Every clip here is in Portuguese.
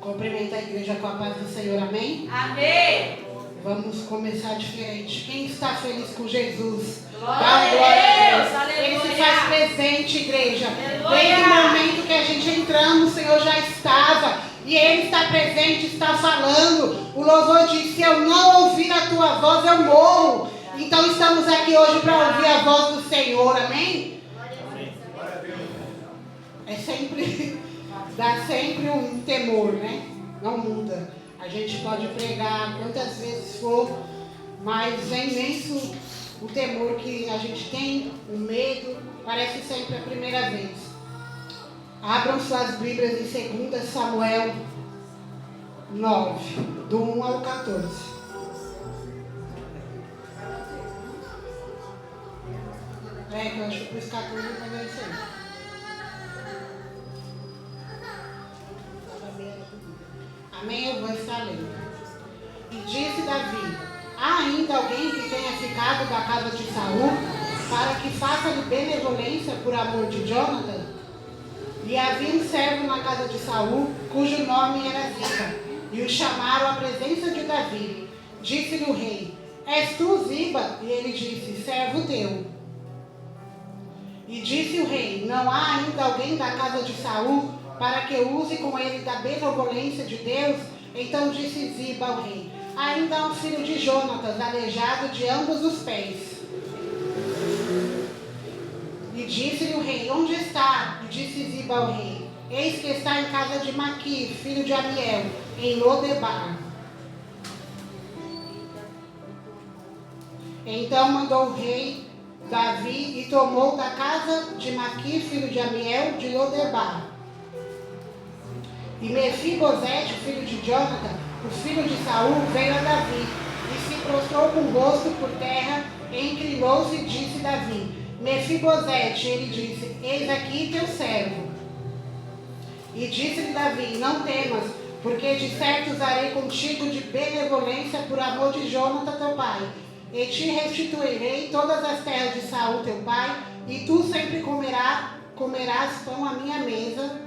Cumprimenta a igreja com a paz do Senhor, amém? Amém. Vamos começar diferente. Quem está feliz com Jesus? Glória a Deus, Ele se aleluia. faz presente, igreja. Aleluia. Desde o momento que a gente entramos, o Senhor já estava. E Ele está presente, está falando. O louvor diz, se eu não ouvir a tua voz, eu morro. Então estamos aqui hoje para ouvir a voz do Senhor, amém? É sempre, dá sempre um temor, né? Não muda. A gente pode pregar quantas vezes for, mas é imenso o temor que a gente tem, o medo, parece sempre a primeira vez. Abram suas Bíblias em 2 Samuel 9, do 1 ao 14. Que eu acho que os 14 vai ver isso aí. Amém? Eu vou estar lendo. E disse Davi: há ainda alguém que tenha ficado da casa de Saul, para que faça-lhe benevolência por amor de Jonathan? E havia um servo na casa de Saul, cujo nome era Ziba, e o chamaram à presença de Davi. Disse-lhe o rei: és tu, Ziba? E ele disse: servo teu. E disse o rei: não há ainda alguém da casa de Saul, para que use com ele da benevolência de Deus? Então disse Ziba ao rei: ainda há um filho de Jonatas, aleijado de ambos os pés. E disse-lhe o rei: onde está? E disse Ziba ao rei: eis que está em casa de Maqui, filho de Amiel, em Lodebar. Então mandou o rei Davi e tomou da casa de Maqui, filho de Amiel, de Lodebar. E Mefibosete, filho de Jonathan, o filho de Saul, veio a Davi, e se prostrou com o rosto por terra, e inclinou-se e disse Davi: Mefibosete. Ele disse: eis aqui teu servo. E disse-lhe Davi: não temas, porque de certo usarei contigo de benevolência por amor de Jonathan teu pai, e te restituirei todas as terras de Saul teu pai, e tu sempre comerás pão à minha mesa.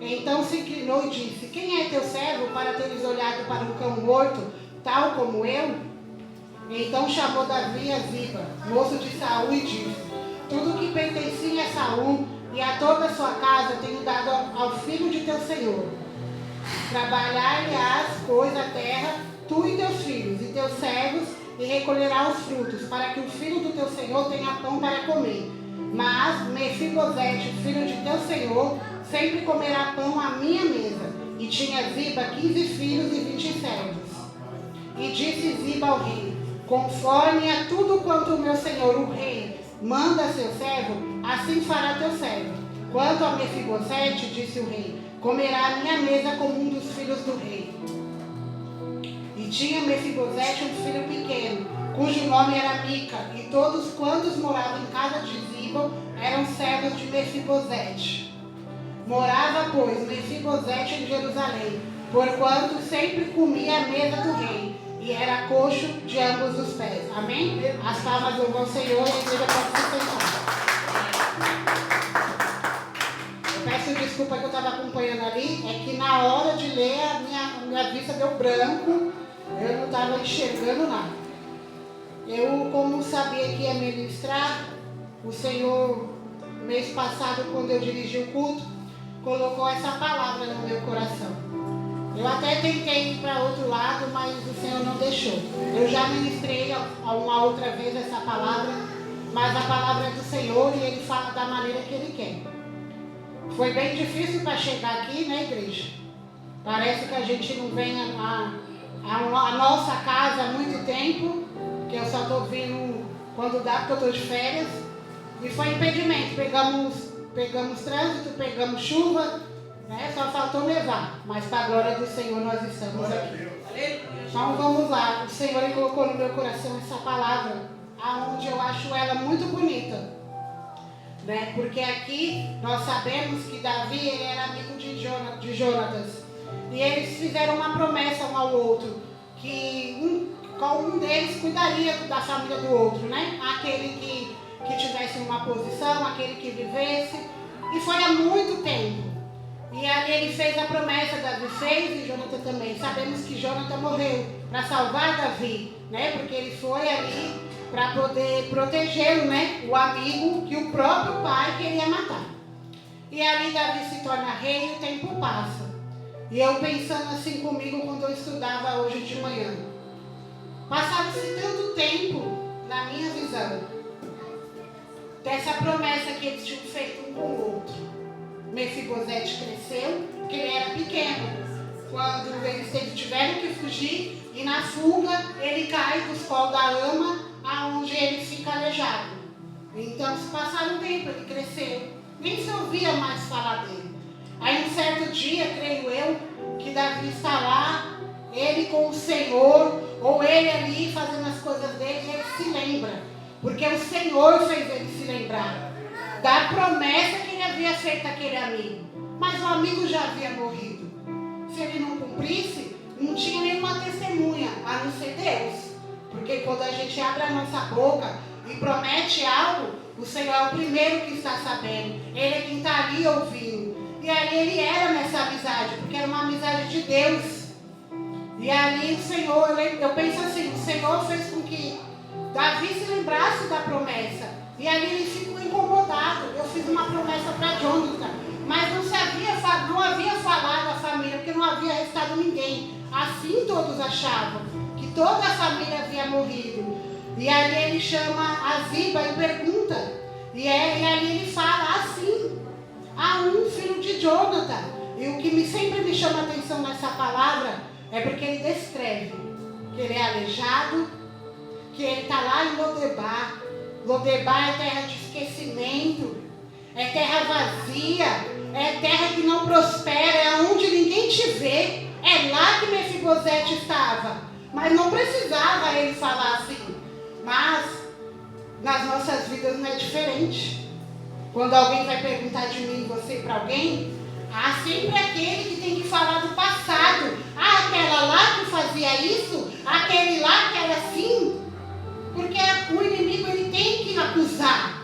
Então se inclinou e disse: quem é teu servo para teres olhado para um cão morto, tal como eu? Então chamou Davi a Ziba, moço de Saul, e disse: tudo que pertencia a Saul e a toda a sua casa tenho dado ao filho de teu senhor. Trabalhar-lhe-ás, pois, a terra, tu e teus filhos e teus servos, e recolherá os frutos, para que o filho do teu senhor tenha pão para comer. Mas Mefibosete, filho de teu senhor, sempre comerá pão à minha mesa. E tinha Ziba 15 filhos e 20 servos. E disse Ziba ao rei: conforme a tudo quanto o meu senhor, o rei, manda a seu servo, assim fará teu servo. Quanto a Mefibosete, disse o rei, comerá à minha mesa como um dos filhos do rei. E tinha Mefibosete um filho pequeno, cujo nome era Mica, e todos quantos moravam em casa de Ziba eram servos de Mefibosete. Morava, pois, Mefibosete em Jerusalém, porquanto sempre comia à mesa do rei, e era coxo de ambos os pés. Amém? As palmas louvam ao Senhor, e a igreja pode se sentar. Eu peço desculpa que eu estava acompanhando ali, é que na hora de ler a minha vista deu branco, eu não estava enxergando nada. Eu, como sabia que ia ministrar, o Senhor, mês passado, quando eu dirigi o culto, colocou essa palavra no meu coração. Eu até tentei ir para outro lado, mas o Senhor não deixou. Eu já ministrei uma outra vez essa palavra, mas a palavra é do Senhor e Ele fala da maneira que Ele quer. Foi bem difícil para chegar aqui, né, igreja? Parece que a gente não vem a nossa casa há muito tempo, que eu só estou vindo quando dá, porque eu estou de férias. E foi impedimento. Pegamos trânsito, pegamos chuva, né? Só faltou levar. Mas para a glória do Senhor nós estamos aqui. Então vamos lá. O Senhor colocou no meu coração essa palavra, aonde eu acho ela muito bonita, né? Porque aqui nós sabemos que Davi, ele era amigo de Jonatas. E eles fizeram uma promessa um ao outro, que um deles cuidaria da família do outro, né? Aquele que tivesse uma posição, aquele que vivesse. E foi há muito tempo. E ali ele fez a promessa, Davi fez e Jonathan também. Sabemos que Jonathan morreu para salvar Davi, né? Porque ele foi ali para poder proteger, né, o amigo que o próprio pai queria matar. E ali Davi se torna rei e o tempo passa. E eu pensando assim comigo quando eu estudava hoje de manhã. Passava-se tanto tempo, na minha visão, dessa promessa que eles tinham feito um com o outro. Mefibosete cresceu, porque ele era pequeno. Quando eles tiveram que fugir, e na fuga ele cai dos colos da ama, aonde ele fica aleijado. Então se passaram um tempo, ele cresceu. Nem se ouvia mais falar dele. Aí um certo dia, creio eu, que Davi está lá, ele com o Senhor, ou ele ali fazendo as coisas dele, e ele se lembra. Porque o Senhor fez ele se lembrar da promessa que ele havia feito àquele amigo. Mas o amigo já havia morrido. Se ele não cumprisse, não tinha nenhuma testemunha, a não ser Deus. Porque quando a gente abre a nossa boca e promete algo, o Senhor é o primeiro que está sabendo. Ele é quem está ali ouvindo. E ali ele era nessa amizade, porque era uma amizade de Deus. E ali o Senhor, eu penso assim, o Senhor fez com que Davi se lembrasse da promessa. E ali ele ficou incomodado. Eu fiz uma promessa para Jonathan, mas não havia falado à família, porque não havia restado ninguém. Assim todos achavam que toda a família havia morrido. E ali ele chama a Ziba e pergunta. E ali ele fala assim: há um filho de Jonathan. E o que sempre me chama a atenção nessa palavra é porque ele descreve que ele é aleijado, que ele está lá em Lodebar. Lodebar é terra de esquecimento, é terra vazia, é terra que não prospera, é onde ninguém te vê. É lá que Mefibosete estava. Mas não precisava ele falar assim. Mas nas nossas vidas não é diferente. Quando alguém vai perguntar de mim e você para alguém, há sempre aquele que tem que falar do passado. Ah, aquela lá que fazia isso, aquele lá que era assim. Porque o inimigo ele tem que acusar.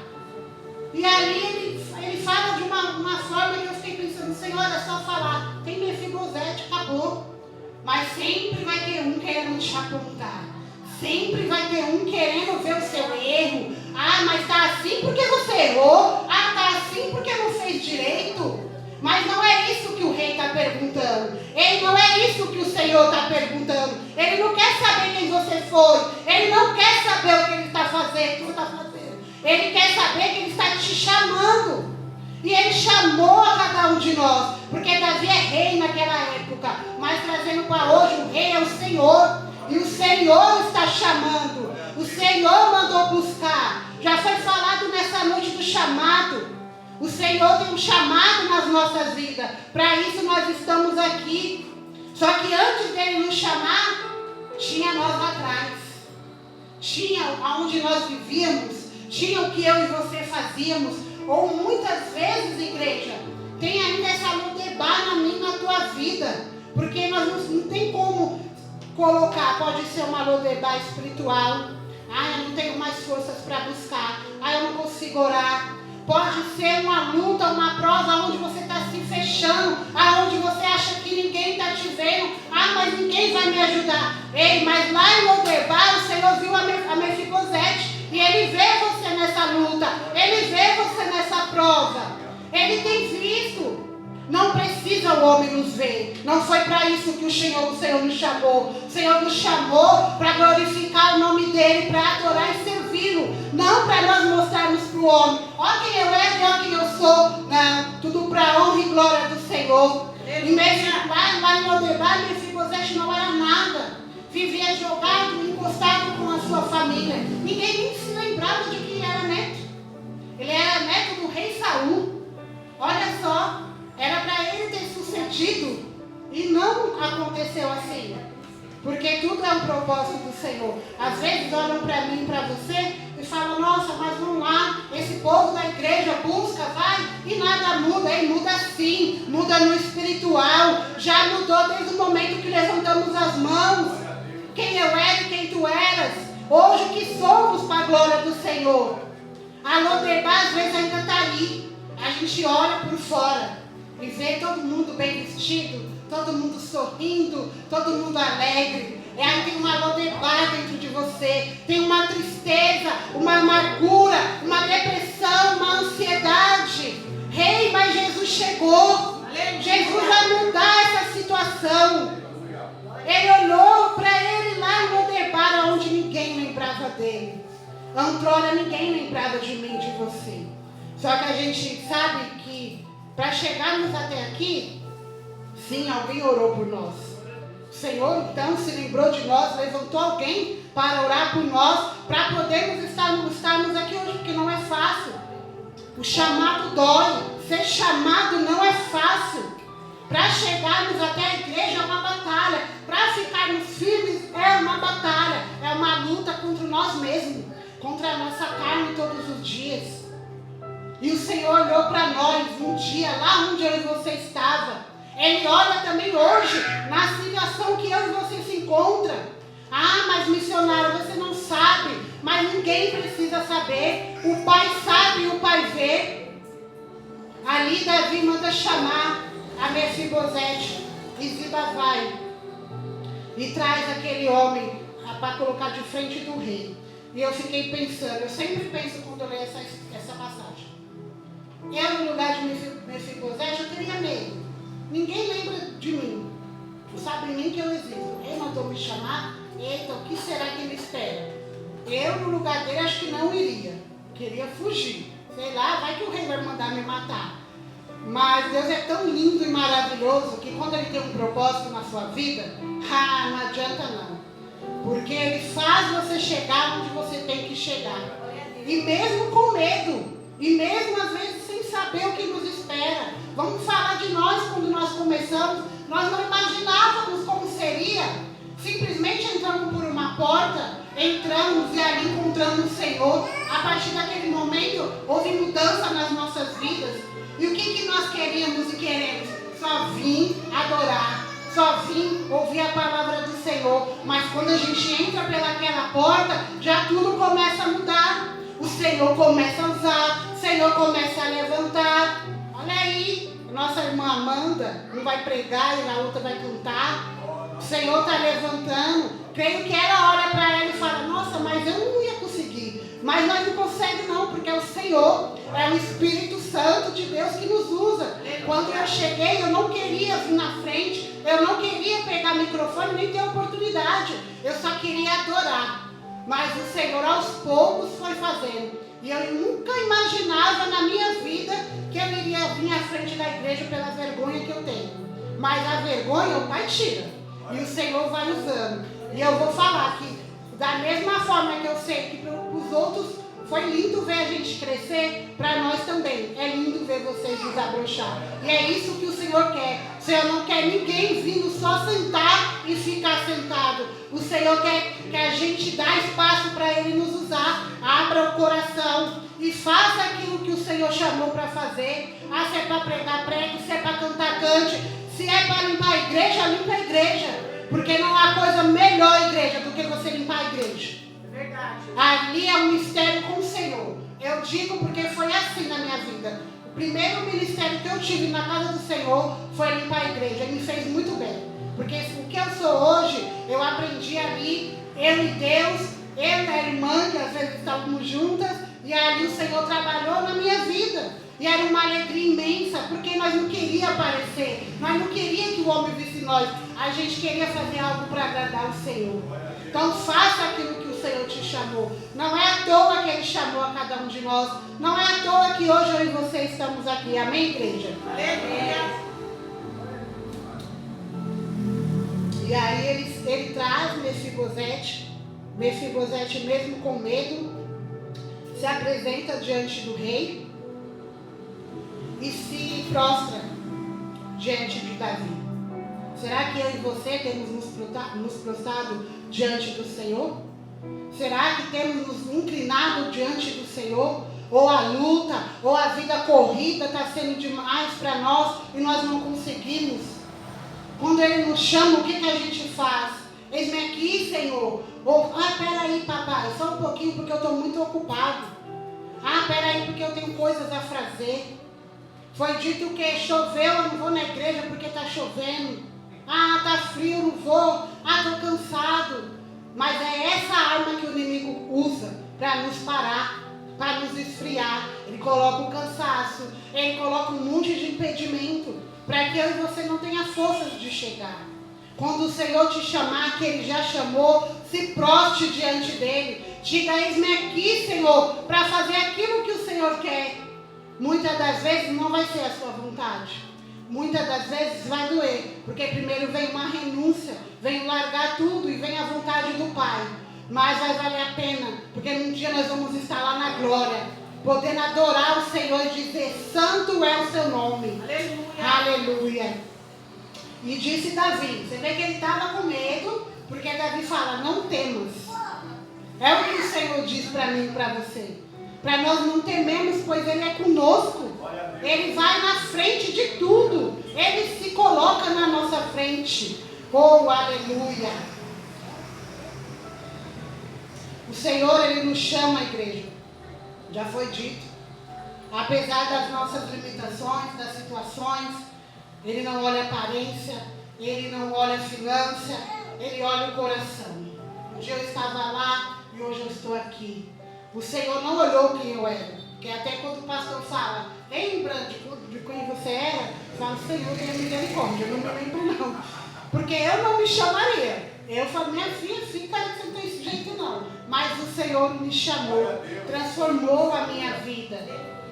E ali ele fala de uma forma que eu fiquei pensando: Senhor, é só falar, tem Mefibosete, acabou. Mas sempre vai ter um querendo te apontar. Sempre vai ter um querendo ver o seu erro. Ah, mas está assim porque você errou. Ah, está assim porque não fez direito. Mas não é isso que o rei está perguntando. Não é isso que o Senhor está perguntando. Ele não quer saber quem você foi. Ele não quer saber o que ele está fazendo. Ele quer saber que ele está te chamando. E ele chamou a cada um de nós. Porque Davi é rei naquela época. Mas trazendo para hoje, o rei é o Senhor. E o Senhor está chamando. O Senhor mandou buscar. Já foi falado nessa noite do chamado. O Senhor tem um chamado nas nossas vidas. Para isso nós estamos aqui. Só que antes dele nos chamar, tinha nós lá atrás. Tinha aonde nós vivíamos. Tinha o que eu e você fazíamos. Ou muitas vezes, igreja, tem ainda essa Lodebar na minha e na tua vida. Porque nós não tem como colocar. Pode ser uma Lodebar espiritual. Ah, eu não tenho mais forças para buscar. Ah, eu não consigo orar. Pode ser uma luta, uma prova onde você está se fechando, aonde você acha que ninguém está te vendo. Ah, mas ninguém vai me ajudar. Ei, mas lá em Lodebar o Senhor viu a Mefibosete e ele vê você nessa luta, ele vê você nessa prova. Ele tem visto. Não precisa o homem nos ver. Não foi para isso que o Senhor nos chamou. O Senhor nos chamou para glorificar o nome dele, para adorar e servi-lo. Não para nós mostrarmos para o homem: ó quem eu era e ó quem eu sou. Não, tudo para a honra e glória do Senhor. E mesmo lá em Lodebar, Mefibosete não era nada. Vivia jogado, encostado com a sua família. Ninguém nem se lembrava de que ele era neto. Ele era neto do rei Saul. Olha só. Era para ele ter sucedido e não aconteceu assim. Porque tudo é um propósito do Senhor. Às vezes olham para mim e para você e falam: nossa, mas vamos lá, esse povo da igreja busca, vai, e nada muda. E muda sim, muda no espiritual. Já mudou desde o momento que levantamos as mãos. Quem eu era e quem tu eras. Hoje o que somos para a glória do Senhor. A Lodebar às vezes ainda está ali. A gente olha por fora. e ver todo mundo bem vestido, todo mundo sorrindo, todo mundo alegre. Aí tem uma Lodebar dentro de você, tem uma tristeza, uma amargura, uma depressão, uma ansiedade. Rei, mas Jesus chegou. Jesus vai mudar essa situação. Ele olhou para ele lá em Lodebar, onde ninguém lembrava dele. Outrora ninguém lembrava de mim, de você. Só que a gente sabe que para chegarmos até aqui, sim, alguém orou por nós. O Senhor então se lembrou de nós, levantou alguém para orar por nós, para podermos estarmos aqui hoje, porque não é fácil. O chamado dói, ser chamado não é fácil. Para chegarmos até a igreja é uma batalha, para ficarmos firmes é uma batalha, é uma luta contra nós mesmos, contra a nossa carne todos os dias. E o Senhor olhou para nós um dia, lá onde eu e você estava. Ele olha também hoje, na situação que eu e você se encontra. Ah, mas missionário, você não sabe, mas ninguém precisa saber. O Pai sabe e o Pai vê. Ali Davi manda chamar a Mefibosete, e Ziba vai e traz aquele homem para colocar de frente do rei. E eu fiquei pensando, eu sempre penso quando eu leio essa passagem. Eu, no lugar de Mefibosete, eu teria medo. Ninguém lembra de mim. Sabe nem que eu existo. Ele mandou me chamar. Eita, o que será que ele espera? Eu, no lugar dele, acho que não iria. Queria fugir. Sei lá, vai que o rei vai mandar me matar. Mas Deus é tão lindo e maravilhoso que quando Ele tem um propósito na sua vida, não adianta não. Porque Ele faz você chegar onde você tem que chegar. E mesmo com medo, e mesmo às vezes sem saber o que nos espera. Vamos falar de nós quando nós começamos. Nós não imaginávamos como seria. Simplesmente entramos por uma porta, entramos e ali encontramos o Senhor. A partir daquele momento, houve mudança nas nossas vidas. E o que nós queríamos e queremos? Só vim adorar, só vim ouvir a palavra do Senhor. Mas quando a gente entra pelaquela porta, já tudo começa a mudar. O Senhor começa a usar, o Senhor começa a levantar. Olha aí, nossa irmã Amanda não vai pregar e a outra vai cantar. O Senhor está levantando. Creio que ela olha para ela e fala, nossa, mas eu não ia conseguir. Mas nós não conseguimos não, porque é o Senhor, é o Espírito Santo de Deus que nos usa. Quando eu cheguei, eu não queria vir na frente, eu não queria pegar microfone, nem ter oportunidade. Eu só queria adorar. Mas o Senhor aos poucos foi fazendo. E eu nunca imaginava na minha vida que eu iria vir à frente da igreja pela vergonha que eu tenho. Mas a vergonha o Pai tira. E o Senhor vai usando. E eu vou falar que da mesma forma que eu sei que para os outros foi lindo ver a gente crescer, para nós também é lindo ver vocês desabrochar. E é isso que o Senhor quer. O Senhor não quer ninguém vindo só sentar e ficar sentado. O Senhor quer que a gente dê espaço para Ele nos usar. Abra o coração e faça aquilo que o Senhor chamou para fazer. Ah, se é para pregar, pregue. Se é para cantar, cante. Se é para limpar a igreja, limpa a igreja. Porque não há coisa melhor, igreja, do que você limpar a igreja. É verdade. Ali é um mistério com o Senhor. Eu digo porque foi assim na minha vida. O primeiro ministério que eu tive na casa do Senhor foi limpar a igreja. E me fez muito bem. Porque o que eu sou hoje, eu aprendi ali, eu e Deus, eu e a irmã, que às vezes estávamos juntas, e ali o Senhor trabalhou na minha vida. E era uma alegria imensa, porque nós não queríamos aparecer, nós não queríamos que o homem visse nós, a gente queria fazer algo para agradar o Senhor. Então faça aquilo que o Senhor te chamou. Não é à toa que Ele chamou a cada um de nós, não é à toa que hoje eu e você estamos aqui, amém, igreja? Aleluia. E aí ele traz Mefibosete mesmo com medo, se apresenta diante do rei e se prostra diante de Davi. Será que eu e você temos nos prostrado diante do Senhor? Será que temos nos inclinado diante do Senhor? Ou a luta, ou a vida corrida está sendo demais para nós e nós não conseguimos? Quando Ele nos chama, o que a gente faz? Eis-me aqui, Senhor. Ou, peraí, papai, só um pouquinho porque eu estou muito ocupado. Peraí, porque eu tenho coisas a fazer. Foi dito que choveu, eu não vou na igreja porque está chovendo. Ah, está frio, eu não vou. Ah, estou cansado. Mas é essa arma que o inimigo usa para nos parar, para nos esfriar. Ele coloca o cansaço, ele coloca um monte de impedimento para que eu e você não tenha forças de chegar. Quando o Senhor te chamar, que Ele já chamou, se proste diante dEle. Diga, eis-me aqui, Senhor, para fazer aquilo que o Senhor quer. Muitas das vezes não vai ser a sua vontade. Muitas das vezes vai doer, porque primeiro vem uma renúncia, vem largar tudo e vem a vontade do Pai. Mas vai valer a pena, porque um dia nós vamos estar lá na glória, podendo adorar o Senhor e dizer, santo é o seu nome. Aleluia. Aleluia. E disse Davi, você vê que ele estava com medo, porque Davi fala, não temas. É o que o Senhor diz para mim e para você. Para nós não tememos, pois Ele é conosco. Ele vai na frente de tudo. Ele se coloca na nossa frente. Oh, aleluia. O Senhor, Ele nos chama, igreja. Já foi dito. Apesar das nossas limitações, das situações, Ele não olha a aparência, Ele não olha a finança, Ele olha o coração. Um dia eu estava lá e hoje eu estou aqui. O Senhor não olhou quem eu era. Porque até quando o pastor fala, lembra de quem você era? Eu falo, Senhor, tenha misericórdia, eu não me lembro não. Porque eu não me chamaria. Eu falo, minha filha, fica aí, você não tem esse jeito não. Mas o Senhor me chamou, transformou a minha vida.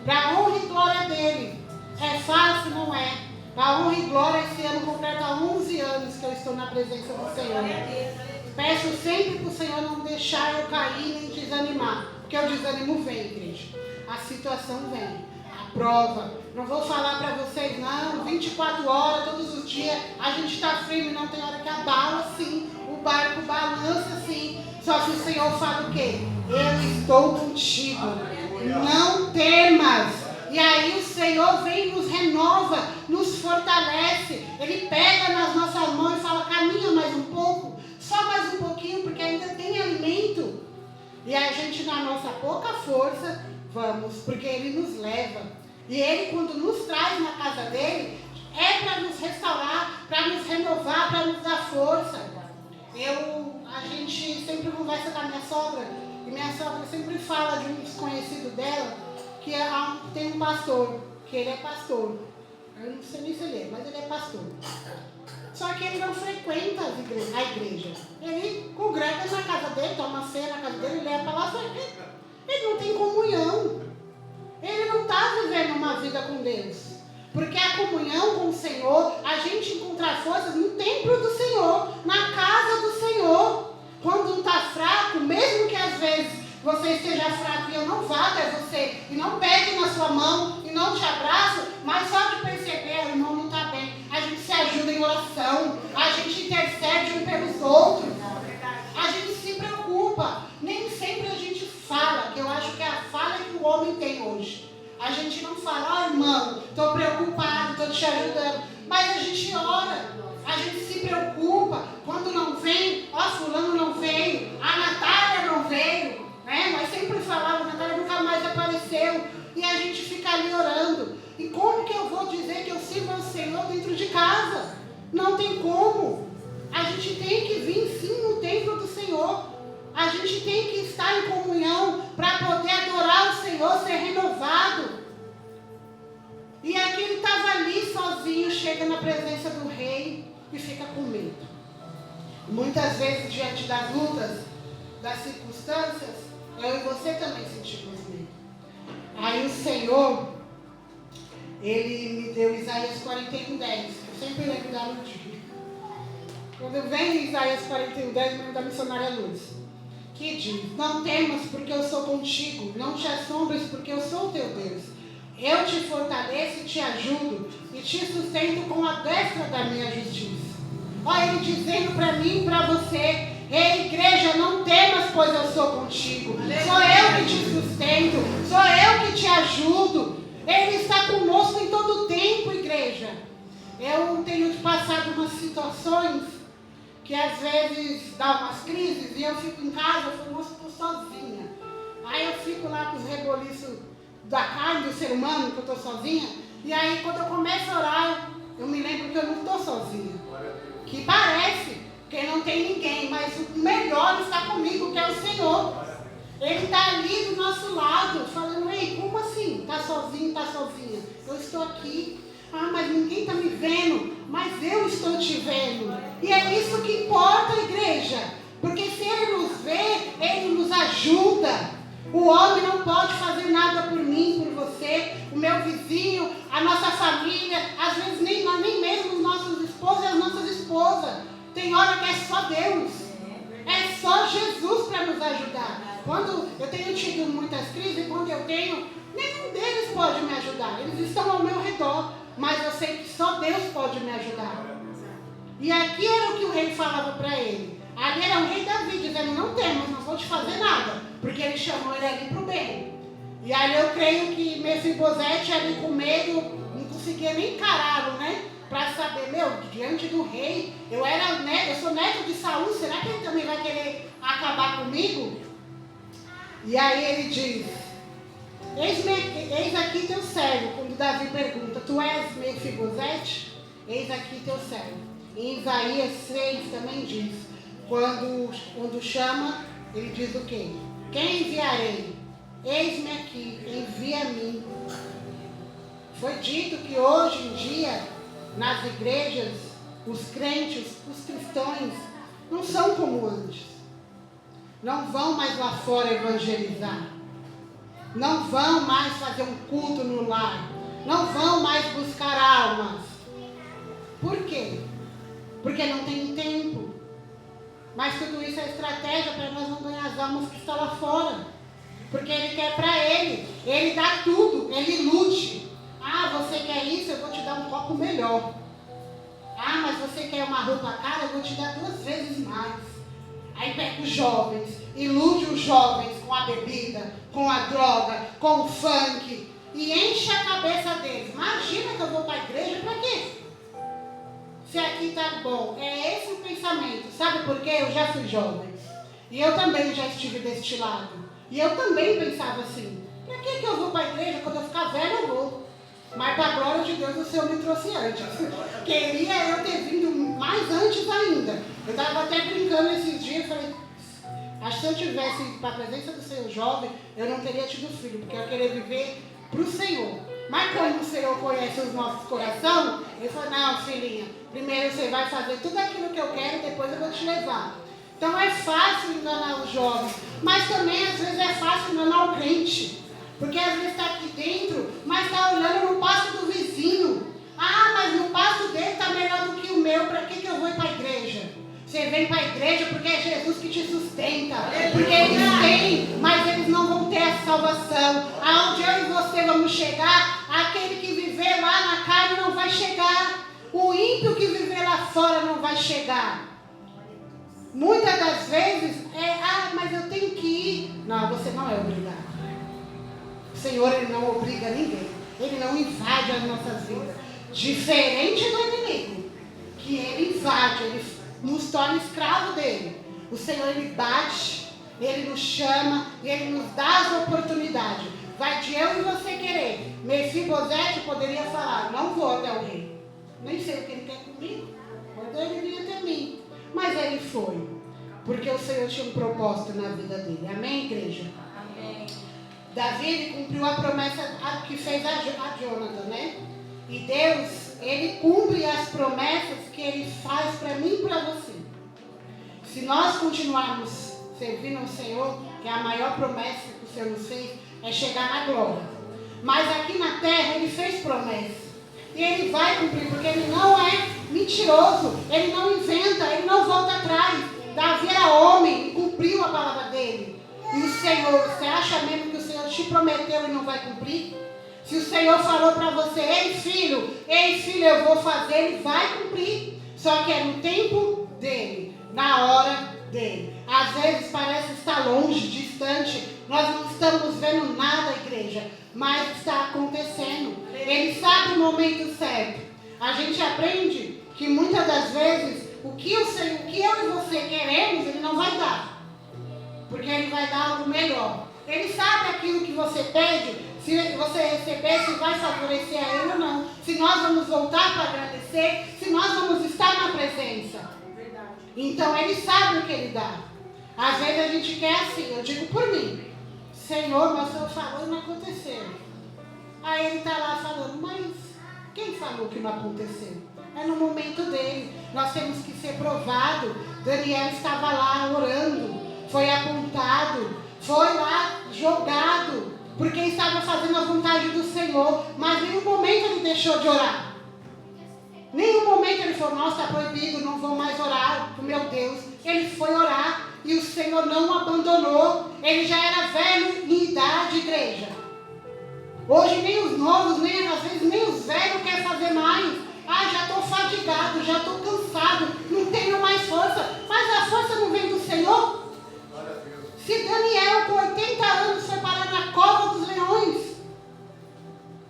Para a honra e glória dEle. É fácil, não é? Para a honra e glória, esse ano completa 11 anos que eu estou na presença do Senhor. Peço sempre para o Senhor não deixar eu cair nem desanimar. Porque o desânimo vem, igreja. A situação vem. A prova. Não vou falar para vocês, não. 24 horas, todos os dias. A gente está firme, não tem hora que abala, sim. O barco balança, sim. Só que o Senhor fala o quê? Eu estou contigo. Não temas. E aí o Senhor vem, nos renova, nos fortalece. Ele pega nas nossas mãos e fala, caminha mais um pouco. Só mais um pouquinho, porque ainda tem alimento. E a gente, na nossa pouca força, vamos, porque Ele nos leva. E Ele, quando nos traz na casa dEle, é para nos restaurar, para nos renovar, para nos dar força. A gente sempre conversa com a minha sogra, e minha sogra sempre fala de um desconhecido dela, que tem um pastor, que ele é pastor. Eu não sei nem se ele é, mas ele é pastor. Só que ele não frequenta a igreja. Ele congrega na casa dele, toma ceia na casa dele, leva para lá, só que ele não tem comunhão. Ele não está vivendo uma vida com Deus. Porque a comunhão com o Senhor, a gente encontra forças no templo do Senhor, na casa do Senhor. Quando um está fraco, mesmo que às vezes você esteja fraco e eu não vá até você, e não pegue na sua mão, e não te abraço, mas só de perceber, o irmão não está bem. A gente se ajuda em oração, a gente intercede um pelos outros, a gente se preocupa. Nem sempre a gente fala, que eu acho que é a falha que o homem tem hoje. A gente não fala, irmão, estou preocupado, estou te ajudando, mas a gente ora, a gente se preocupa. Quando não vem, fulano não veio, a Natália não veio, né? Nós sempre falávamos, a Natália nunca mais apareceu, e a gente fica ali orando. E como que eu vou dizer que eu sirvo ao Senhor dentro de casa? Não tem como. A gente tem que vir sim no templo do Senhor. A gente tem que estar em comunhão para poder adorar o Senhor, ser renovado. E aqui ele estava ali sozinho, chega na presença do rei e fica com medo. Muitas vezes, diante das lutas, das circunstâncias, eu e você também sentimos medo. Aí o Senhor, Ele me deu Isaías 41:10. Eu sempre lembro da lutinha. Quando vem Isaías 41:10, me lembro da missionária Luz, que diz, não temas porque eu sou contigo, não te assombres porque eu sou o teu Deus. Eu te fortaleço e te ajudo e te sustento com a destra da minha justiça. Olha ele dizendo para mim e para você, ei igreja, não temas, pois eu sou contigo. Sou eu que te sustento, sou eu que te ajudo. Ele está conosco em todo o tempo, igreja. Eu tenho passado umas situações que às vezes dá umas crises e eu fico em casa, eu falo, nossa, estou sozinha. Aí eu fico lá com os reboliços da carne do ser humano, que eu estou sozinha. E aí, quando eu começo a orar, eu me lembro que eu não estou sozinha. Que parece que não tem ninguém, mas o melhor está comigo, que é o Senhor. Ele está ali do nosso lado, falando, ei, como assim? Está sozinho, está sozinha? Eu estou aqui. Ah, mas ninguém está me vendo, mas eu estou te vendo. E é isso que importa, igreja. Porque se Ele nos vê, Ele nos ajuda. O homem não pode fazer nada por mim, por você, o meu vizinho, a nossa família, às vezes nem mesmo os nossos esposos e as nossas esposas. Tem hora que é só Deus. É só Jesus para nos ajudar. Quando eu tenho tido muitas crises, quando eu tenho, nenhum deles pode me ajudar. Eles estão ao meu redor, mas eu sei que só Deus pode me ajudar. E aqui era o que o rei falava para ele. Ali era o rei Davi, dizendo, não temos, não vou te fazer nada. Porque ele chamou ele ali para o bem. E aí eu creio que Mefibosete ali com medo, não conseguia nem encará-lo, né? Para saber, diante do rei, eu sou neto de Saul, será que ele também vai querer acabar comigo? E aí ele diz, eis aqui teu servo, quando Davi pergunta, tu és Mefibosete? Eis aqui teu servo. Em Isaías 6 também diz, quando chama, ele diz o quê? Quem enviarei? Eis-me aqui, envia a mim. Foi dito que hoje em dia, nas igrejas, os crentes, os cristãos, não são como antes. Não vão mais lá fora evangelizar. Não vão mais fazer um culto no lar. Não vão mais buscar almas. Por quê? Porque não tem tempo. Mas tudo isso é estratégia para nós não ganhar as almas que estão lá fora. Porque Ele quer para Ele. Ele dá tudo. Ele ilude. Ah, você quer isso? Eu vou te dar um copo melhor. Ah, mas você quer uma roupa cara? Eu vou te dar 2 vezes mais. Aí pega os jovens. Ilude os jovens com a bebida, com a droga, com o funk. E enche a cabeça deles. Imagina que eu vou para a igreja para quê? Se aqui está bom. É esse o pensamento. Sabe por quê? Eu já fui jovem. E eu também já estive deste lado. E eu também pensava assim. Para que eu vou para a igreja? Quando eu ficar velho eu vou. Mas para a glória de Deus o Senhor me trouxe antes. Queria eu ter vindo mais antes ainda. Eu estava até brincando esses dias. Falei, acho que se eu tivesse ido para a presença do Senhor jovem, eu não teria tido filho. Porque eu queria viver para o Senhor. Mas como o Senhor conhece os nossos corações, Ele falou, não, filhinha, primeiro você vai fazer tudo aquilo que eu quero, depois eu vou te levar. Então é fácil enganar os jovens, mas também às vezes é fácil enganar o crente. Porque às vezes está aqui dentro, mas está olhando no pasto do vizinho. Ah, mas no pasto dele está melhor do que o meu, para que eu vou ir para a igreja? Você vem para a igreja porque é Jesus que te sustenta. Porque eles têm, mas eles não vão ter a salvação. Aonde eu e você vamos chegar, aquele que viver lá na carne não vai chegar. O ímpio que viver lá fora não vai chegar. Muitas das vezes mas eu tenho que ir. Não, você não é obrigado. O Senhor, Ele não obriga ninguém. Ele não invade as nossas vidas. Diferente do inimigo, que ele invade, ele nos torna escravo dele. O Senhor, Ele bate, Ele nos chama e Ele nos dá as oportunidades. Vai de eu e você querer. Mefibosete poderia falar, não vou até o rei. Nem sei o que ele quer comigo. Mandou ele vir até mim. Mas ele foi. Porque o Senhor tinha um propósito na vida dele. Amém, igreja? Amém. Davi, ele cumpriu a promessa que fez a Jonathan, né? E Deus, Ele cumpre as promessas que Ele faz para mim e para você. Se nós continuarmos servindo ao Senhor, que é a maior promessa que o Senhor nos fez, é chegar na glória. Mas aqui na terra, Ele fez promessa. E Ele vai cumprir, porque Ele não é mentiroso. Ele não inventa, Ele não volta atrás. Davi era homem e cumpriu a palavra dele. E o Senhor, você acha mesmo que o Senhor te prometeu e não vai cumprir? Se o Senhor falou para você, ei filho, eu vou fazer, Ele vai cumprir. Só que é no tempo dele, na hora dele. Às vezes parece estar longe, distante. Nós não estamos vendo nada, igreja, mas está acontecendo. Ele sabe o momento certo. A gente aprende que muitas das vezes o que eu e você queremos, Ele não vai dar. Porque Ele vai dar algo melhor. Ele sabe aquilo que você pede. Se você receber, se vai favorecer a ele ou não. Se nós vamos voltar para agradecer, se nós vamos estar na presença. Verdade. Então ele sabe o que ele dá. Às vezes a gente quer assim, eu digo por mim. Senhor, mas o Senhor falou e não aconteceu. Aí ele está lá falando, mas quem falou que não aconteceu? É no momento dele. Nós temos que ser provado. Daniel estava lá orando, foi apontado, foi lá jogado, porque estava fazendo a vontade do Senhor, mas em nenhum momento ele deixou de orar. Em nenhum momento ele falou, nossa, está proibido, não vou mais orar com meu Deus. Ele foi orar e o Senhor não o abandonou. Ele já era velho em idade, igreja. Hoje nem os novos, nem às vezes nem os velhos querem fazer mais. Ah, já estou fadigado, já estou cansado, não tenho mais força. Mas a força não vem do Senhor? Se Daniel com 80 anos foi parar na cova dos leões.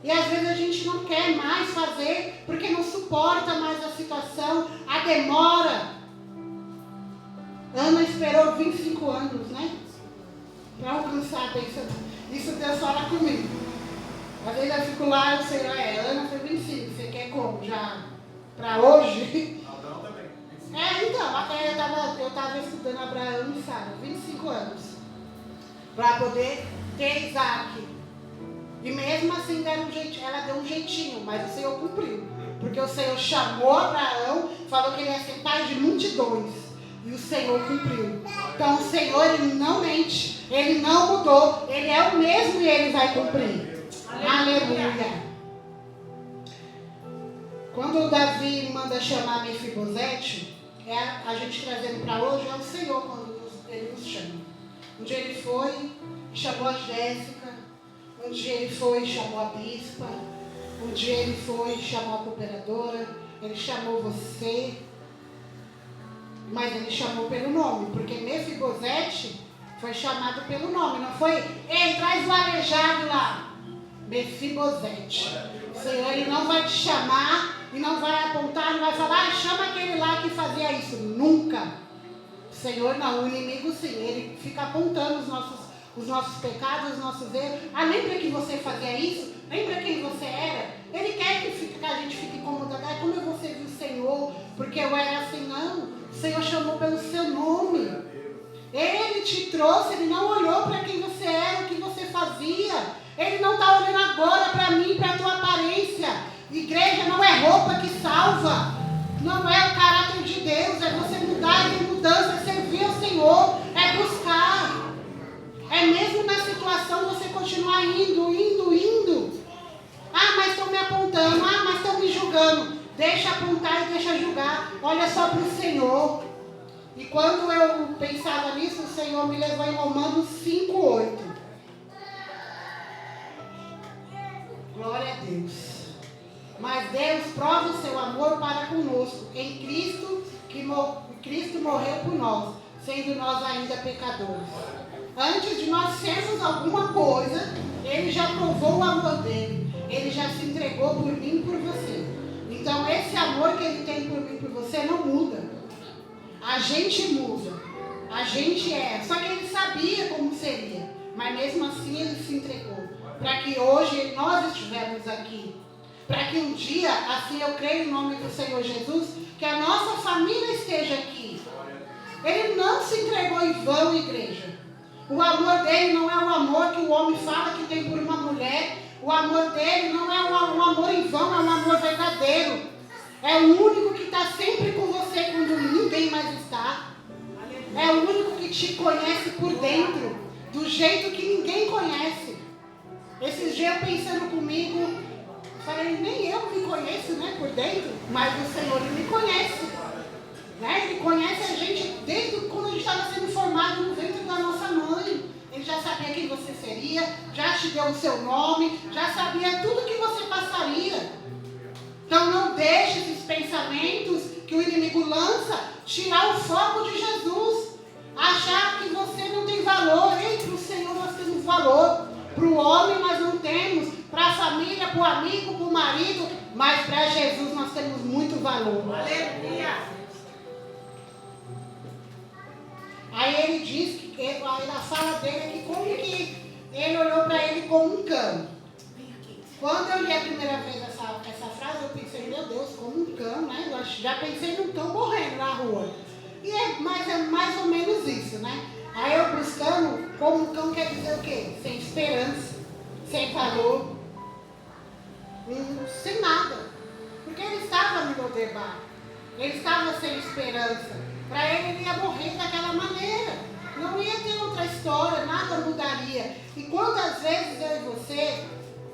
E às vezes a gente não quer mais fazer, porque não suporta mais a situação, a demora. Ana esperou 25 anos, né? Para alcançar a bênção. Isso Deus fala comigo. Às vezes eu fico lá, eu sei, Ana foi 25, você quer como? Já para hoje? Adão também. Então, até eu estava estudando Abraão e Sara, 25 anos. Para poder ter Isaac. E mesmo assim ela deu um jeitinho, mas o Senhor cumpriu. Porque o Senhor chamou Abraão, falou que ele ia ser pai de multidões. E o Senhor cumpriu. Então o Senhor, ele não mente, ele não mudou, ele é o mesmo e ele vai cumprir. Aleluia. Quando o Davi manda chamar Mefibosete, a gente trazendo para hoje, é o Senhor quando ele nos chama. Um dia ele foi, chamou a Jéssica. Um dia ele foi e chamou a bispa. Um dia ele foi e chamou a cooperadora. Ele chamou você. Mas ele chamou pelo nome. Porque Mefibosete foi chamado pelo nome. Não foi, ei, traz o aleijado lá. Mefibosete. O Senhor, ele não vai te chamar e não vai apontar, não vai falar, chama aquele lá que fazia isso. Nunca. O Senhor não, o inimigo sim. Ele fica apontando os nossos pecados, os nossos erros. Ah, lembra que você fazia isso? Lembra quem você era? Ele quer que a gente fique incomodado. Ah, como eu vou servir o Senhor? Porque eu era assim, não. O Senhor chamou pelo seu nome. Ele te trouxe, ele não olhou para quem você era, o que você fazia. Ele não está olhando agora para mim, para a tua aparência. Igreja não é roupa que salva. Não é o caráter de Deus. É você mudar, é mudança, é servir ao Senhor, é buscar. É mesmo na situação você continuar indo. Ah, mas estão me apontando. Ah, mas estão me julgando. Deixa apontar e deixa julgar. Olha só para o Senhor. E quando eu pensava nisso, o Senhor me levou em Romanos 5:8. Glória a Deus. Mas Deus prova o seu amor para conosco em Cristo, Cristo morreu por nós, sendo nós ainda pecadores. Antes de nós sermos alguma coisa, Ele já provou o amor dele. Ele já se entregou por mim e por você. Então esse amor que Ele tem por mim e por você não muda. A gente muda. A gente é. Só que Ele sabia como seria. Mas mesmo assim Ele se entregou. Para que hoje nós estivermos aqui. Para que um dia, assim eu creio em nome do Senhor Jesus, que a nossa família esteja aqui. Ele não se entregou em vão, igreja. O amor dele não é o amor que o homem fala que tem por uma mulher. O amor dele não é um amor em vão, é um amor verdadeiro. É o único que está sempre com você quando ninguém mais está. É o único que te conhece por dentro, do jeito que ninguém conhece. Esses dias eu pensando comigo, eu falei, nem eu me conheço, né, por dentro, mas o Senhor Ele me conhece. Né? Ele conhece a gente desde quando a gente estava sendo formado no ventre da nossa mãe. Ele já sabia quem você seria, já te deu o seu nome, já sabia tudo que você passaria. Então não deixe esses pensamentos que o inimigo lança tirar o foco de Jesus. Achar que você não tem valor. Ei, para o Senhor nós temos valor. Para o homem nós não temos. Para a família, para o amigo, para o marido. Mas para Jesus nós temos muito valor. Aleluia. Aí ele diz, aí na fala dele, que como que ele olhou para ele como um cão. Quando eu li a primeira vez essa frase, eu pensei, meu Deus, como um cão, né? Eu já pensei num cão morrendo na rua. E é mais ou menos isso, né? Aí eu buscando, como um cão quer dizer o quê? Sem esperança, sem valor, sem nada. Porque ele estava no Lodebar, ele estava sem esperança. Para ele ia morrer daquela maneira. Não ia ter outra história, nada mudaria. E quantas vezes eu e você,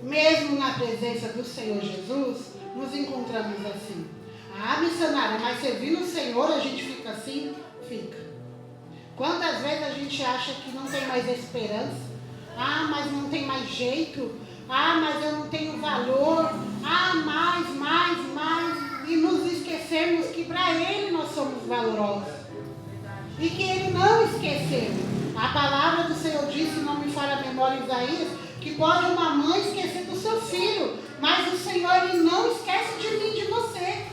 mesmo na presença do Senhor Jesus, nos encontramos assim? Ah, missionária, mas servindo o Senhor a gente fica assim? Fica. Quantas vezes a gente acha que não tem mais esperança? Ah, mas não tem mais jeito. Ah, mas eu não tenho valor. Ah, mais. E nos esquecemos que para Ele nós somos valorosos. E que Ele não esqueceu. A palavra do Senhor disse, não me falha a memória, Isaías, que pode uma mãe esquecer do seu filho, mas o Senhor, Ele não esquece de mim, de você.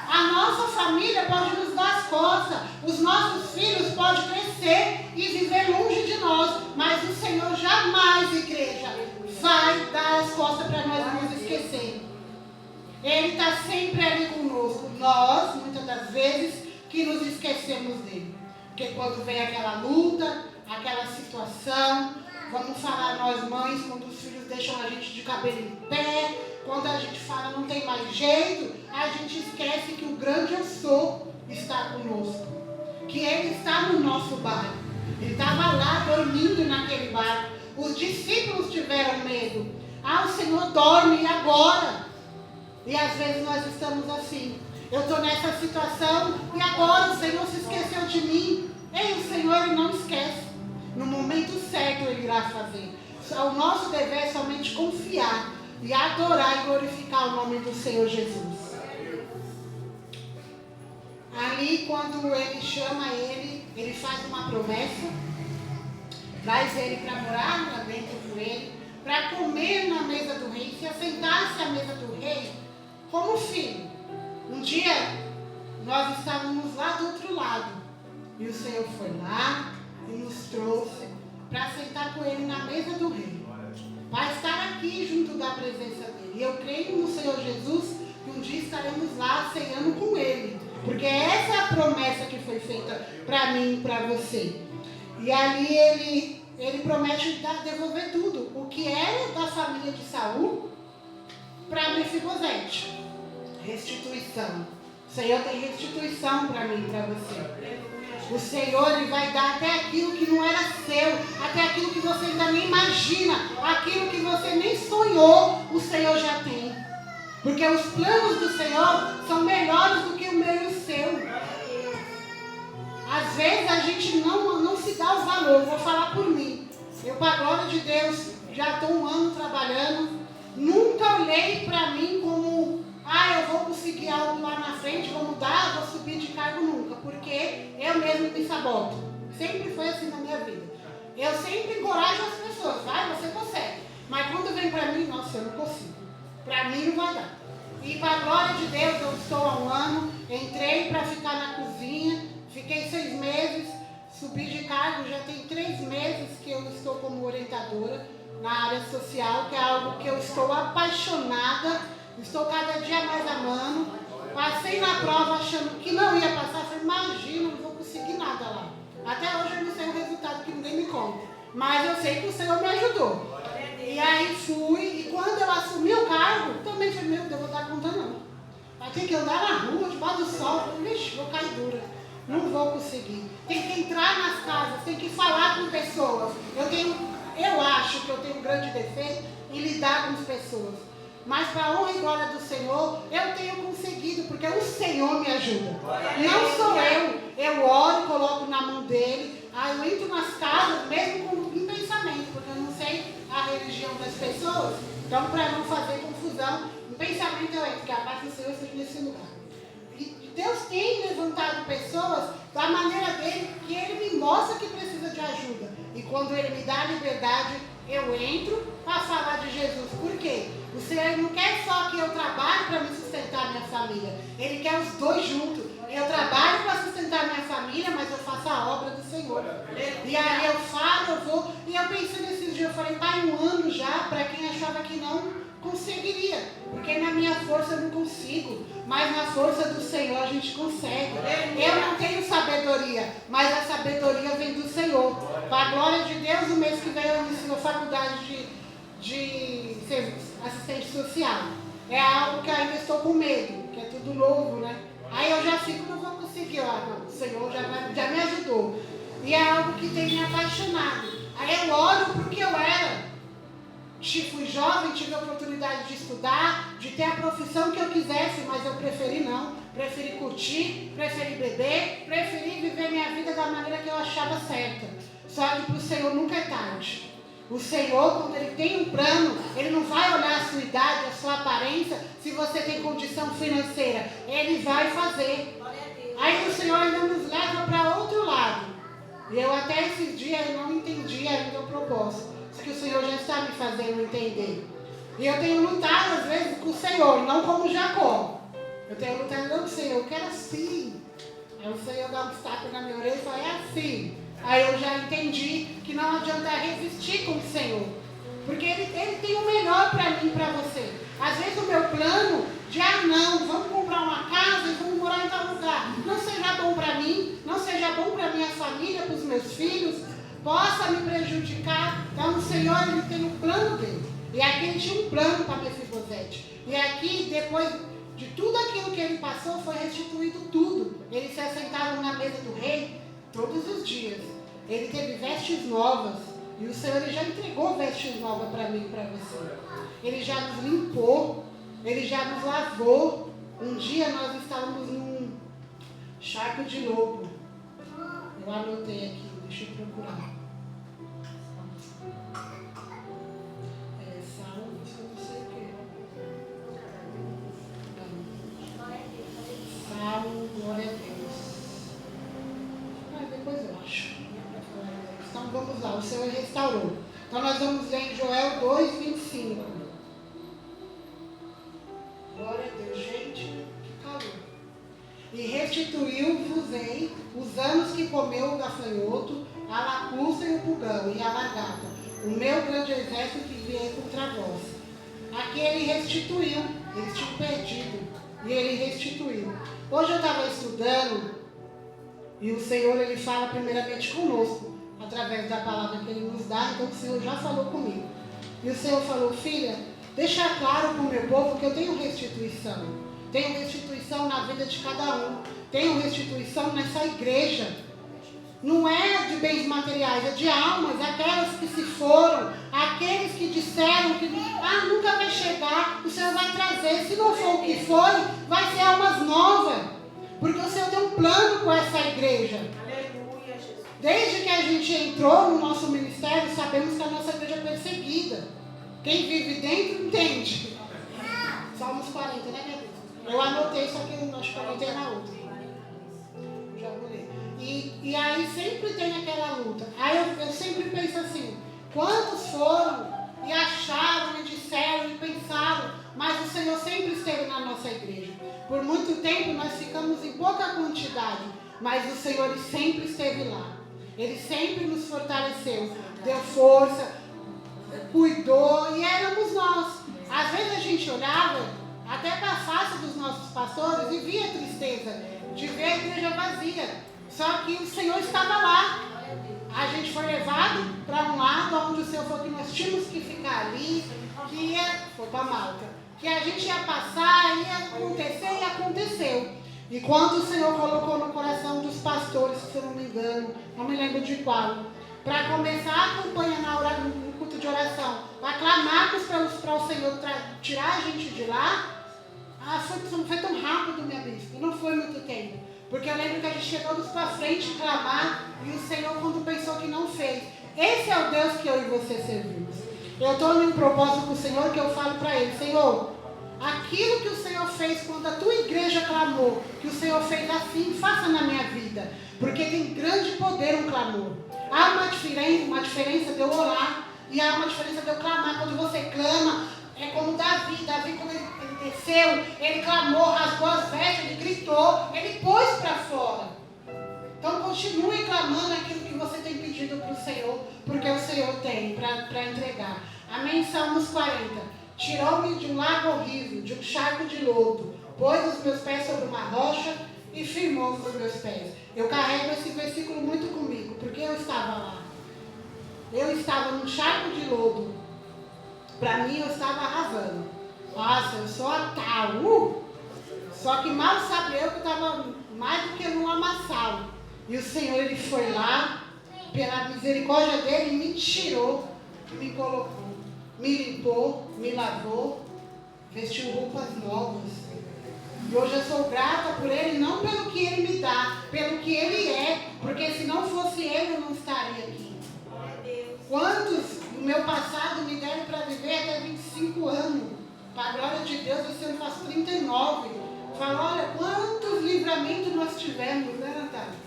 A nossa família pode nos dar as costas, os nossos filhos podem crescer e viver longe de nós, mas o Senhor jamais, igreja, vai dar as costas para nós nos esquecermos. Ele está sempre ali conosco. Nós, muitas das vezes, que nos esquecemos dele. Porque quando vem aquela luta, aquela situação, vamos falar nós mães, quando os filhos deixam a gente de cabelo em pé, quando a gente fala não tem mais jeito, a gente esquece que o grande eu sou está conosco. Que ele está no nosso barco. Ele estava lá dormindo naquele barco. Os discípulos tiveram medo. Ah, o Senhor dorme, e agora? E às vezes nós estamos assim. Eu estou nessa situação e agora o Senhor se esqueceu de mim. Ei, o Senhor, Ele não esquece. No momento certo Ele irá fazer. O nosso dever é somente confiar e adorar e glorificar o nome do Senhor Jesus. Ali, quando Ele chama Ele faz uma promessa, traz Ele para morar lá dentro com Ele, para comer na mesa do rei, se assentar-se à mesa do rei como filho. Um dia, nós estávamos lá do outro lado, e o Senhor foi lá e nos trouxe para sentar com Ele na mesa do rei, para estar aqui junto da presença dEle. E eu creio no Senhor Jesus que um dia estaremos lá ceando com Ele, porque essa é a promessa que foi feita para mim e para você. E ali Ele promete devolver tudo, o que era da família de Saul para Mefibosete. Restituição. O Senhor tem restituição para mim e para você. O Senhor, Ele vai dar até aquilo que não era seu, até aquilo que você ainda nem imagina, aquilo que você nem sonhou, o Senhor já tem. Porque os planos do Senhor são melhores do que o meu e o seu. Às vezes a gente não se dá o valor. Vou falar por mim. Eu, para a glória de Deus, já estou um ano trabalhando. Nunca olhei para mim como, eu vou conseguir algo lá na frente, vou mudar, vou subir de cargo, nunca. Porque eu mesmo me saboto. Sempre foi assim na minha vida. Eu sempre encorajo as pessoas. Vai, você consegue. Mas quando vem para mim, nossa, eu não consigo. Para mim não vai dar. E para a glória de Deus, eu estou há um ano, entrei para ficar na cozinha, fiquei 6 meses, subi de cargo, já tem 3 meses que eu estou como orientadora na área social, que é algo que eu estou apaixonada, estou cada dia mais amando. Passei na prova achando que não ia passar, falei, imagina, não vou conseguir nada lá. Até hoje eu não sei o resultado, que ninguém me conta. Mas eu sei que o Senhor me ajudou. E aí fui, e quando eu assumi o cargo, também falei, meu Deus, eu vou dar conta não. Vai ter que andar na rua, debaixo do sol, falei, vixe, vou cair dura. Não vou conseguir. Tem que entrar nas casas, tem que falar com pessoas. Eu acho que eu tenho um grande defeito em lidar com as pessoas. Mas para a honra e glória do Senhor, eu tenho conseguido, porque o Senhor me ajuda. Não sou eu. Eu oro, coloco na mão dele. Aí eu entro nas casas, mesmo em pensamento, porque eu não sei a religião das pessoas. Então, para não fazer confusão, em pensamento eu entro, que a paz do Senhor esteja nesse lugar. E Deus tem levantado pessoas da maneira dele, que ele me mostra que precisa de ajuda. E quando ele me dá a liberdade, eu entro para falar de Jesus. Por quê? O Senhor não quer só que eu trabalhe para me sustentar minha família. Ele quer os dois juntos. Eu trabalho para sustentar minha família, mas eu faço a obra do Senhor. E aí eu falo, eu vou. E eu pensei nesses dias, eu falei, vai 1 ano já, para quem achava que não conseguiria. Porque na minha força eu não consigo, mas na força do Senhor a gente consegue. Eu não tenho sabedoria, mas a sabedoria vem do Senhor. Para a glória de Deus, o mês que vem eu inicio a faculdade de assistente social. É algo que ainda estou com medo, que é tudo novo, né? Aí eu já fico, não vou conseguir, não, o Senhor já me ajudou. E é algo que tem me apaixonado. Aí eu olho para o que eu era. Fui jovem, tive a oportunidade de estudar, de ter a profissão que eu quisesse, mas eu preferi não. Preferi curtir, preferi beber, preferi viver minha vida da maneira que eu achava certa. Só que para o Senhor nunca é tarde. O Senhor, quando Ele tem um plano, Ele não vai olhar a sua idade, a sua aparência, se você tem condição financeira. Ele vai fazer. Aí o Senhor ainda nos leva para outro lado. E eu até esses dias não entendi ainda o propósito. Só que o Senhor já está me fazendo entender. E eu tenho lutado às vezes com o Senhor, não como Jacó. Eu tenho lutado com o Senhor, eu quero assim. Aí o Senhor dá um tapas na minha orelha e fala, é assim. Aí eu já entendi que não adianta resistir com o Senhor. Porque Ele tem o melhor para mim e para você. Às vezes o meu plano de, não, vamos comprar uma casa e vamos morar em tal lugar. Não seja bom para mim, não seja bom para minha família, para os meus filhos, possa me prejudicar. Então o Senhor, Ele tem um plano dele. E aqui Ele tinha um plano para Mefibosete. E aqui, depois de tudo aquilo que ele passou, foi restituído tudo. Eles se assentaram na mesa do rei todos os dias. Ele teve vestes novas. E o Senhor, Ele já entregou vestes novas para mim e para você. Ele já nos limpou. Ele já nos lavou. Um dia nós estávamos num charco de lobo. Eu anotei aqui, deixa eu procurar. Salmo, não sei o que. Salmo, glória a Deus. Depois eu acho. Então vamos lá, o Senhor restaurou. Então nós vamos ler em Joel 2:25. Glória a Deus, gente, que calor. E restituiu-vos-ei os anos que comeu o gafanhoto, a lacusta e o pulgão, e a lagarta, o meu grande exército que veio contra vós. Aqui Ele restituiu, eles tinham perdido, e Ele restituiu. Hoje eu estava estudando, e o Senhor, Ele fala primeiramente conosco, através da palavra que Ele nos dá. Então o Senhor já falou comigo. E o Senhor falou, filha, deixa claro para o meu povo que eu tenho restituição. Tenho restituição na vida de cada um. Tenho restituição nessa igreja. Não é de bens materiais, é de almas, aquelas que se foram, aqueles que disseram que nunca vai chegar, o Senhor vai trazer. Se não for o que foi, vai ser almas novas. Porque o Senhor tem um plano com essa igreja. Aleluia, Jesus. Desde que a gente entrou no nosso ministério, sabemos que a nossa igreja é perseguida. Quem vive dentro entende. Salmos 40, né, minha Deus? Eu anotei, só que eu acho que eu anotei na outra. Já vou ler. E aí sempre tem aquela luta. Aí eu sempre penso assim, quantos foram e acharam e disseram e pensaram, mas o Senhor sempre esteve na nossa igreja. Por muito tempo nós ficamos em pouca quantidade, mas o Senhor, Ele sempre esteve lá. Ele sempre nos fortaleceu, deu força, cuidou, e éramos nós. Às vezes a gente olhava até para a face dos nossos pastores e via tristeza de ver a igreja vazia. Só que o Senhor estava lá. A gente foi levado para um lado onde o Senhor falou que nós tínhamos que ficar ali, que foi para Malta, que a gente ia passar, ia acontecer, e aconteceu. E quando o Senhor colocou no coração dos pastores, se eu não me engano, não me lembro de qual, para começar a campanha no culto de oração, para clamarmos para o Senhor tirar a gente de lá, foi tão rápido, minha bispa, não foi muito tempo. Porque eu lembro que a gente chegou para frente clamar, e o Senhor, quando pensou que não fez. Esse é o Deus que eu e você servimos. Eu estou em um propósito com o Senhor que eu falo para Ele, Senhor, aquilo que o Senhor fez quando a tua igreja clamou, que o Senhor fez assim, faça na minha vida. Porque tem grande poder um clamor. Há uma diferença de eu orar, e há uma diferença de eu clamar. Quando você clama, é como Davi, quando ele desceu, ele clamou, rasgou as vestes, ele gritou, ele pôs para clamando aquilo que você tem pedido para o Senhor, porque o Senhor tem para entregar. Amém? Salmos 40. Tirou-me de um lago horrível, de um charco de lodo, pôs os meus pés sobre uma rocha e firmou os meus pés. Eu carrego esse versículo muito comigo, porque eu estava lá. Eu estava num charco de lodo. Para mim, eu estava arrasando. Nossa, eu sou a tal. Só que mal sabe eu que estava mais do que num lamaçal. E o Senhor, Ele foi lá, pela misericórdia dEle, me tirou, me colocou, me limpou, me lavou, vestiu roupas novas. E hoje eu sou grata por Ele, não pelo que Ele me dá, pelo que Ele é, porque se não fosse Ele, eu não estaria aqui. Quantos no meu passado me deram para viver até 25 anos? Para a glória de Deus, esse ano eu faço 39. Fala, olha, quantos livramentos nós tivemos, né, Natália?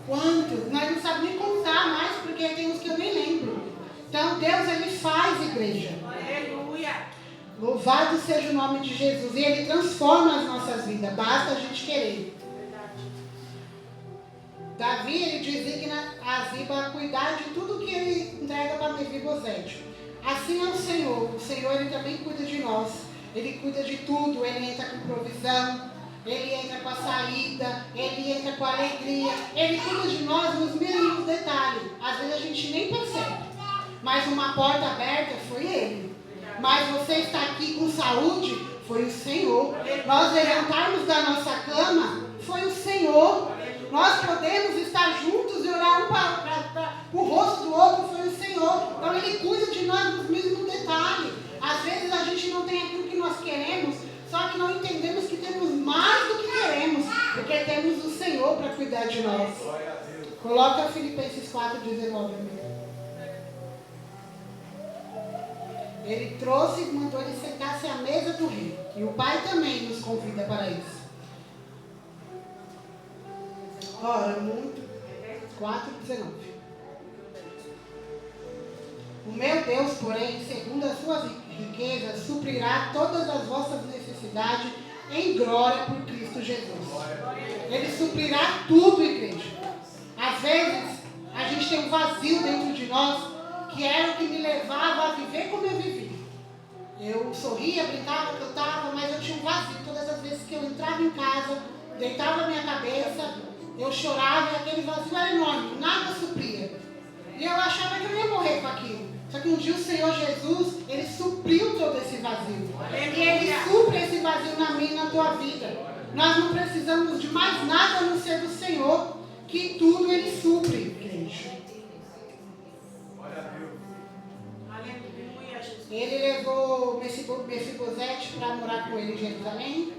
Quantos? Nós não sabemos nem contar mais, porque tem uns que eu nem lembro. Então, Deus, Ele faz, igreja. Aleluia. Louvado seja o nome de Jesus. E Ele transforma as nossas vidas. Basta a gente querer. Davi, ele designa a Ziba a cuidar de tudo que ele entrega para Mefibosete. Assim é o Senhor. O Senhor, Ele também cuida de nós. Ele cuida de tudo. Ele entra com provisão. Ele entra com a saída. Ele entra com a alegria. Ele cuida de nós nos mínimos detalhes. Às vezes a gente nem percebe. Mas uma porta aberta foi Ele. Mas você está aqui com saúde, foi o Senhor. Nós levantarmos da nossa cama, foi o Senhor. Nós podemos estar juntos e olhar um para o rosto do outro, foi o Senhor. Então Ele cuida de nós nos mesmos detalhes. Às vezes a gente não tem aquilo que nós queremos, só que não entendemos que temos mais do que queremos, porque temos o Senhor para cuidar de nós. Coloca Filipenses 4:19. Ele trouxe e mandou ele sentar-se à mesa do rei. E o Pai também nos convida para isso. Ora, muito. 4:19. O meu Deus, porém, segundo as suas riquezas, suprirá todas as vossas necessidades em glória por Cristo Jesus. Ele suprirá tudo, igreja. Às vezes, a gente tem um vazio dentro de nós, que era o que me levava a viver como eu vivi. Eu sorria, brincava, cantava, mas eu tinha um vazio. Todas as vezes que eu entrava em casa, deitava a minha cabeça, eu chorava e aquele vazio era enorme, nada supria. E eu achava que eu ia morrer com aquilo. Só que um dia o Senhor Jesus, Ele supriu todo esse vazio. E Ele supre esse vazio na minha e na tua vida. Nós não precisamos de mais nada a não ser do Senhor, que tudo Ele supre, igreja. Ele levou Mefibosete para morar com ele em Jerusalém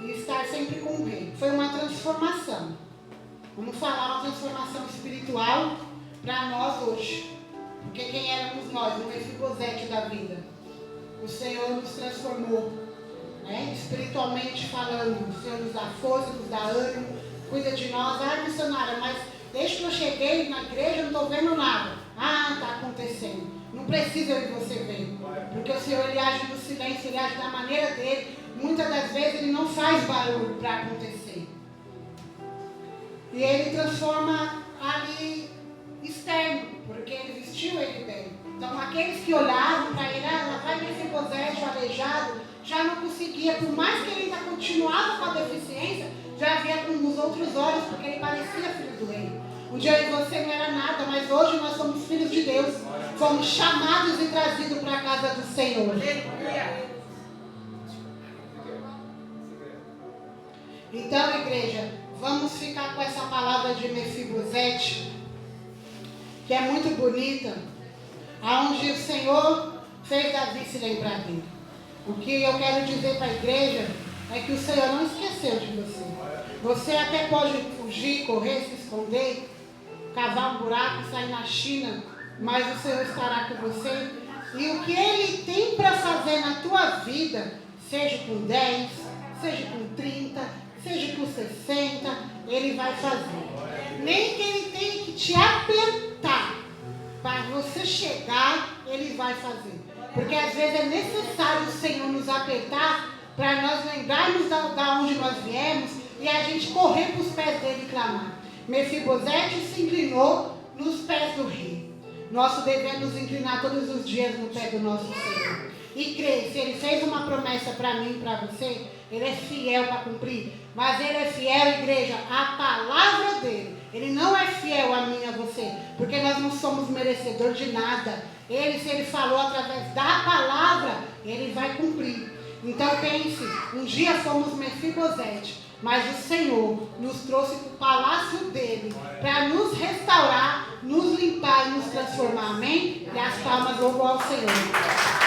e estar sempre com o rei. Foi uma transformação. Vamos falar uma transformação espiritual para nós hoje. Porque quem éramos nós, o Mefibosete da vida? O Senhor nos transformou, né? Espiritualmente falando. O Senhor nos dá força, nos dá ânimo, cuida de nós. Ah, missionária, mas desde que eu cheguei na igreja eu não estou vendo nada. Ah, está acontecendo. Não precisa eu e você ver. Porque o Senhor, Ele age no silêncio, Ele age da maneira dEle. Muitas das vezes Ele não faz barulho para acontecer. E Ele transforma ali externo, porque Ele vestiu ele bem. Então aqueles que olhavam para ele, lá vai Mefibosete, o aleijado, já não conseguia, por mais que ele ainda continuava com a deficiência, já via com os outros olhos, porque ele parecia filho do rei. Um dia eu e você não era nada, mas hoje nós somos filhos de Deus. Fomos chamados e trazidos para a casa do Senhor. Então, igreja, vamos ficar com essa palavra de Mefibosete, que é muito bonita, aonde o Senhor fez Davi se lembrar dele. O que eu quero dizer para a igreja é que o Senhor não esqueceu de você. Você até pode fugir, correr, se esconder, cavar um buraco, sair na China, mas o Senhor estará com você. E o que Ele tem para fazer na tua vida, seja com 10, seja com 30, seja com 60, Ele vai fazer. Nem que Ele tenha que te apertar para você chegar, Ele vai fazer. Porque às vezes é necessário o Senhor nos apertar para nós lembrarmos da onde nós viemos e a gente correr para os pés dEle e clamar. Mefibosete se inclinou nos pés do rei. Nosso dever é nos inclinar todos os dias no pé do nosso Senhor. E crer, se Ele fez uma promessa para mim e para você, Ele é fiel para cumprir. Mas Ele é fiel, igreja, à palavra dEle. Ele não é fiel a mim e a você, porque nós não somos merecedores de nada. Ele, se Ele falou através da palavra, Ele vai cumprir. Então pense, um dia fomos Mefibosete, mas o Senhor nos trouxe para o palácio dEle, para nos restaurar, nos limpar e nos transformar. Amém? E as palmas louvam ao Senhor.